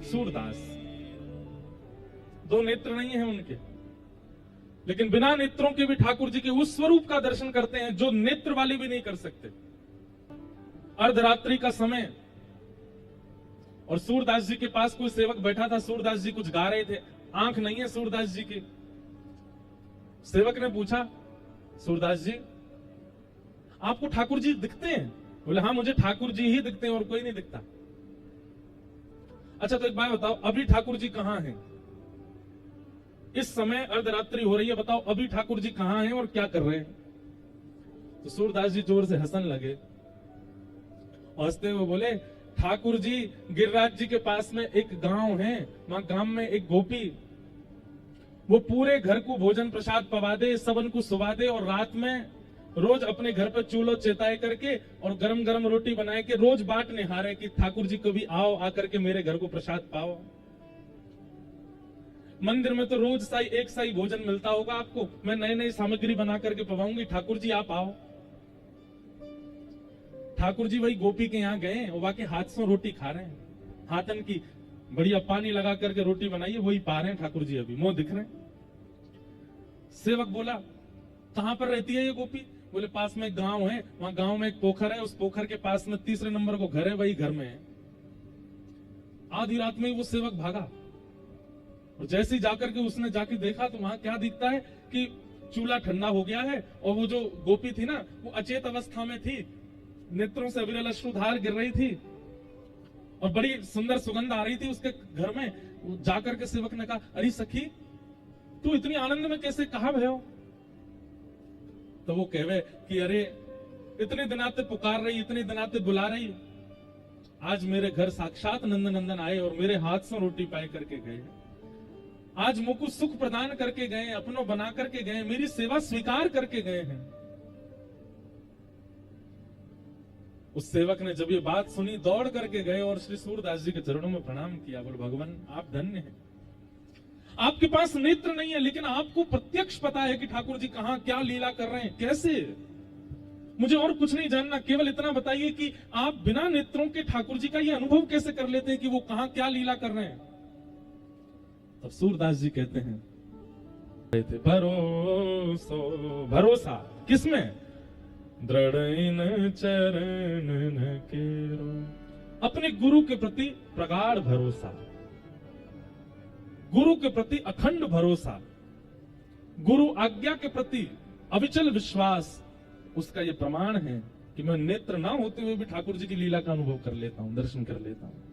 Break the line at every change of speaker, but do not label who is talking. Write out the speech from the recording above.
सूरदास। दो नेत्र नहीं है उनके, लेकिन बिना नेत्रों के भी ठाकुर जी के उस स्वरूप का दर्शन करते हैं जो नेत्र वाले भी नहीं कर सकते। अर्धरात्रि का समय और सूरदास जी के पास कोई सेवक बैठा था। सूरदास जी कुछ गा रहे थे, आंख नहीं है सूरदास जी की। सेवक ने पूछा, सूरदास जी आपको ठाकुर जी दिखते हैं? बोले हाँ, मुझे ठाकुर जी ही दिखते हैं और कोई नहीं दिखता। अच्छा तो एक बात बताओ, अभी ठाकुर जी कहां हैं? इस समय अर्धरात्रि हो रही है, बताओ अभी ठाकुर जी कहां हैं और क्या कर रहे हैं? तो सूरदास जी जोर से हंसने लगे। हंसते हुए बोले, ठाकुर जी गिरिराज जी के पास में एक गांव है, वहां गांव में एक गोपी, वो पूरे घर को भोजन प्रसाद पवा दे, सबन को सुवा दे, और रात में रोज अपने घर पर चूल्हो चेताए करके और गरम गरम रोटी बनाए के रोज बाट निहारे कि ठाकुर जी कभी आओ, आकर के मेरे घर को प्रसाद पाओ। मंदिर में तो रोज एक साई भोजन मिलता होगा आपको, मैं नई नई सामग्री बना करके पवाऊंगी, ठाकुर जी आप आओ। ठाकुर जी वही गोपी के यहाँ गए और वहां के हाथ से रोटी खा रहे हैं, हाथन की बढ़िया पानी लगा करके रोटी बनाई, वही पा रहे हैं ठाकुर जी, अभी मुंह दिख रहे हैं। सेवक बोला, कहां पर रहती है ये गोपी? बोले पास में गांव है, वहां गांव में एक पोखर है, उस पोखर के पास में 3 नंबर को घर है, वही घर में है। आधी रात में ही वो सेवक भागा और जैसे ही जाकर के उसने जाके देखा तो वहां क्या दिखता है कि चूल्हा ठंडा हो गया है और वो जो गोपी थी ना वो अचेत अवस्था में थी, नेत्रों से अविरल अश्रुधार गिर रही थी और बड़ी सुंदर सुगंध आ रही थी उसके घर में। जाकर के सेवक ने कहा, अरे सखी तू इतनी आनंद में कैसे, कहां भयो? तो वो कहवे कि अरे इतने दिनाते पुकार रही, इतने दिनाते बुला रही, आज मेरे घर साक्षात नंदन आए और मेरे हाथ से रोटी पाए करके गए, आज मुझको सुख प्रदान करके गए, अपनो बना करके गए, मेरी सेवा स्वीकार करके गए हैं। उस सेवक ने जब ये बात सुनी दौड़ करके गए और श्री सूरदास जी के चरणों में प्रणाम किया। बोले भगवान आप धन्य हैं, आपके पास नेत्र नहीं है लेकिन आपको प्रत्यक्ष पता है कि ठाकुर जी कहां क्या लीला कर रहे हैं, कैसे। मुझे और कुछ नहीं जानना, केवल इतना बताइए कि आप बिना नेत्रों के ठाकुर जी का ये अनुभव कैसे कर लेते हैं कि वो कहां क्या लीला कर रहे हैं। तब सूरदास जी कहते हैं, भरोसा किसमें? दृढ़ इन चरण केरो, अपने गुरु के प्रति प्रगाढ़ भरोसा, गुरु के प्रति अखंड भरोसा, गुरु आज्ञा के प्रति अविचल विश्वास, उसका यह प्रमाण है कि मैं नेत्र ना होते हुए भी ठाकुर जी की लीला का अनुभव कर लेता हूं, दर्शन कर लेता हूं।